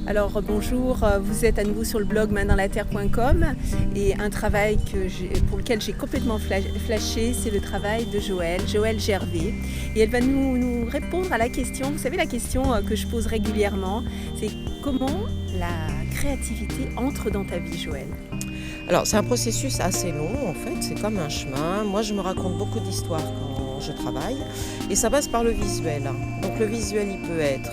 Alors bonjour, vous êtes à nouveau sur le blog maindanslatterre.com et un travail pour lequel j'ai complètement flashé, c'est le travail de Joëlle Gervais. Et elle va nous répondre à la question, vous savez la question que je pose régulièrement, c'est comment la créativité entre dans ta vie, Joëlle? Alors c'est un processus assez long en fait, c'est comme un chemin. Moi je me raconte beaucoup d'histoires quand je travaille et ça passe par le visuel. Donc le visuel il peut être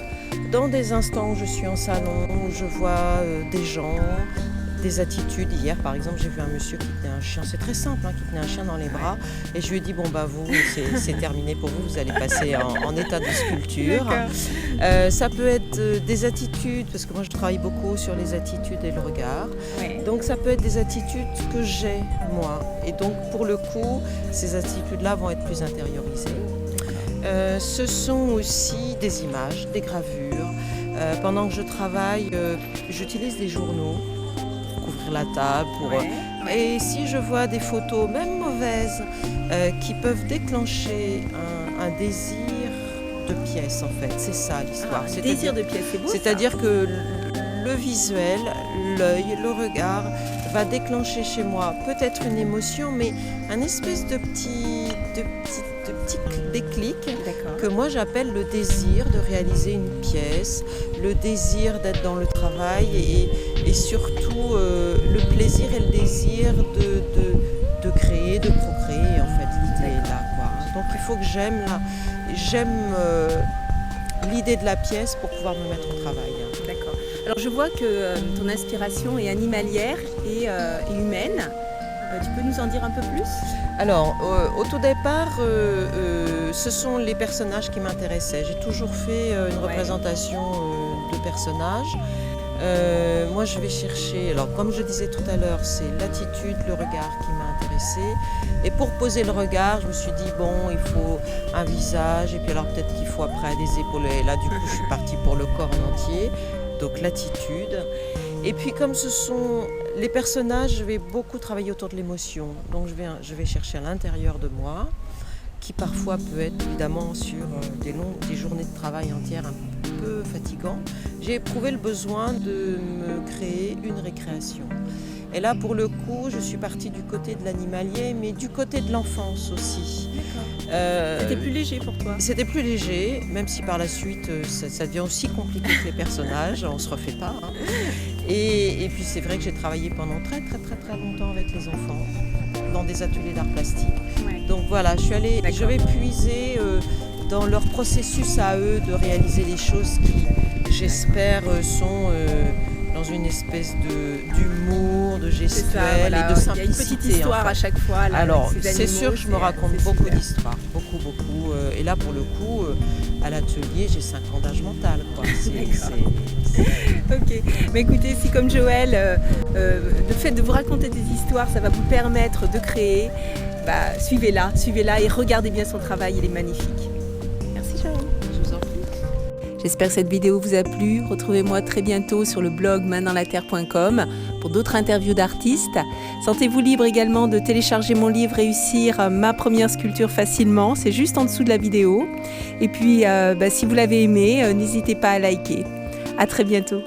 dans des instants où je suis en salon, où je vois des gens, des attitudes. Hier par exemple j'ai vu un monsieur qui tenait un chien, c'est très simple, qui tenait un chien dans les bras et je lui ai dit bon bah vous c'est terminé pour vous, vous allez passer en état de sculpture. Ça peut être des attitudes, parce que moi je travaille beaucoup sur les attitudes et le regard. Ouais. Donc ça peut être des attitudes que j'ai moi et donc pour le coup ces attitudes-là vont être plus intériorisées. Ce sont aussi des images, des gravures. Pendant que je travaille, j'utilise des journaux pour couvrir la table. Et si je vois des photos, même mauvaises, qui peuvent déclencher un désir de pièce en fait, c'est ça l'histoire. Désir de pièce, c'est beau. C'est-à-dire que le visuel, l'œil, le regard va déclencher chez moi peut-être une émotion, mais un espèce de petit déclic que moi j'appelle le désir de réaliser une pièce, le désir d'être dans le travail et surtout le plaisir et le désir de créer, de procréer en fait, l'idée est là quoi. Donc il faut que j'aime l'idée de la pièce pour pouvoir me mettre au travail. D'accord. Alors je vois que ton inspiration est animalière et humaine. Tu peux nous en dire un peu plus ? Alors, au tout départ, ce sont les personnages qui m'intéressaient. J'ai toujours fait une représentation de personnages. Moi, je vais chercher, alors comme je disais tout à l'heure, c'est l'attitude, le regard qui m'a intéressée. Et pour poser le regard, je me suis dit, bon, il faut un visage, et puis alors peut-être qu'il faut après des épaules. Et là, du coup, je suis partie pour le corps en entier, donc l'attitude. Et puis comme ce sont les personnages, je vais beaucoup travailler autour de l'émotion. Donc je vais chercher à l'intérieur de moi, qui parfois peut être évidemment sur des journées de travail entières un peu fatigant. J'ai éprouvé le besoin de me créer une récréation. Et là pour le coup, je suis partie du côté de l'animalier, mais du côté de l'enfance aussi. C'était plus léger pour toi ? C'était plus léger, même si par la suite ça devient aussi compliqué que les personnages, on ne se refait pas. Et puis c'est vrai que j'ai travaillé pendant très longtemps avec les enfants dans des ateliers d'art plastique. Ouais. Donc voilà, je vais puiser dans leur processus à eux de réaliser des choses qui, j'espère, sont dans une espèce d'humour, de gestuelle et de simplicité. Il y a une petite histoire à chaque fois. Là, alors c'est sûr que je me raconte beaucoup d'histoires, beaucoup. Et là pour le coup, à l'atelier, j'ai 5 ans d'âge mental. Quoi. Ok, mais écoutez, si comme Joëlle, le fait de vous raconter des histoires, ça va vous permettre de créer, suivez-la et regardez bien son travail, il est magnifique. Merci Joëlle. Je vous en prie. J'espère que cette vidéo vous a plu. Retrouvez-moi très bientôt sur le blog maindanslatterre.com pour d'autres interviews d'artistes. Sentez-vous libre également de télécharger mon livre Réussir ma première sculpture facilement. C'est juste en dessous de la vidéo. Et puis, si vous l'avez aimé, n'hésitez pas à liker. À très bientôt.